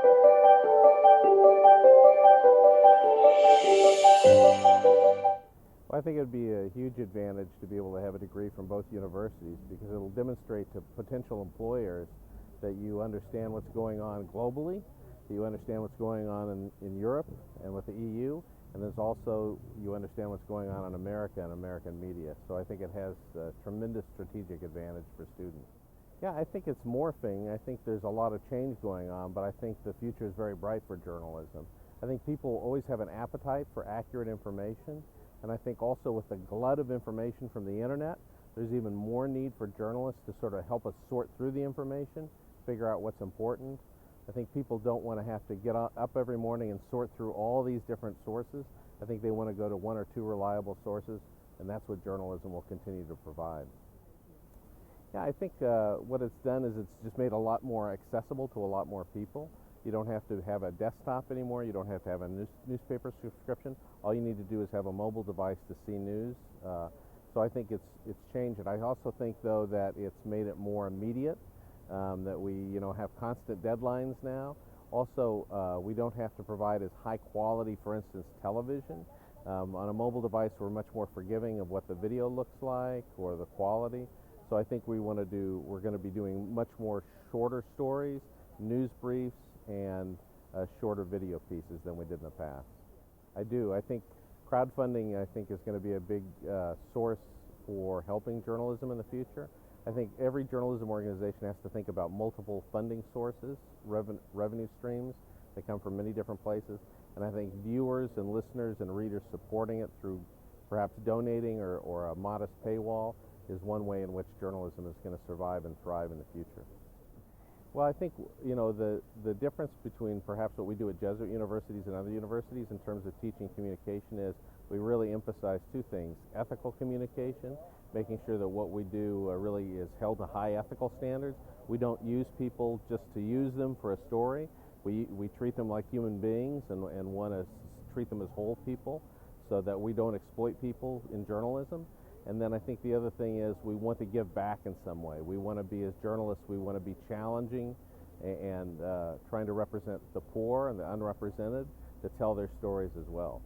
Well, I think it would be a huge advantage to be able to have a degree from both universities because it'll demonstrate to potential employers that you understand what's going on globally, that you understand what's going on in Europe and with the EU, and there's also you understand what's going on in America and American media. So I think it has a tremendous strategic advantage for students. Yeah, I think it's morphing. I think there's a lot of change going on, but I think the future is very bright for journalism. I think people always have an appetite for accurate information, and I think also with the glut of information from the internet, there's even more need for journalists to sort of help us sort through the information, figure out what's important. I think people don't want to have to get up every morning and sort through all these different sources. I think they want to go to one or two reliable sources, and that's what journalism will continue to provide. Yeah, I think what it's done is it's just made a lot more accessible to a lot more people. You don't have to have a desktop anymore. You don't have to have a newspaper subscription. All you need to do is have a mobile device to see news. So I think it's changed it. I also think, though, that it's made it more immediate, that we have constant deadlines now. Also, we don't have to provide as high quality, for instance, television. On a mobile device, we're much more forgiving of what the video looks like or the quality. So I think we're going to be doing much more shorter stories, news briefs, and shorter video pieces than we did in the past. I do. I think crowdfunding, is going to be a big source for helping journalism in the future. I think every journalism organization has to think about multiple funding sources, revenue streams that come from many different places. And I think viewers and listeners and readers supporting it through perhaps donating or a modest paywall is one way in which journalism is going to survive and thrive in the future. Well, I think, the difference between perhaps what we do at Jesuit universities and other universities in terms of teaching communication is we really emphasize two things: ethical communication, making sure that what we do really is held to high ethical standards. We don't use people just to use them for a story. We treat them like human beings and want to treat them as whole people so that we don't exploit people in journalism. And then I think the other thing is we want to give back in some way. We want to be, as journalists, we want to be challenging and trying to represent the poor and the unrepresented to tell their stories as well.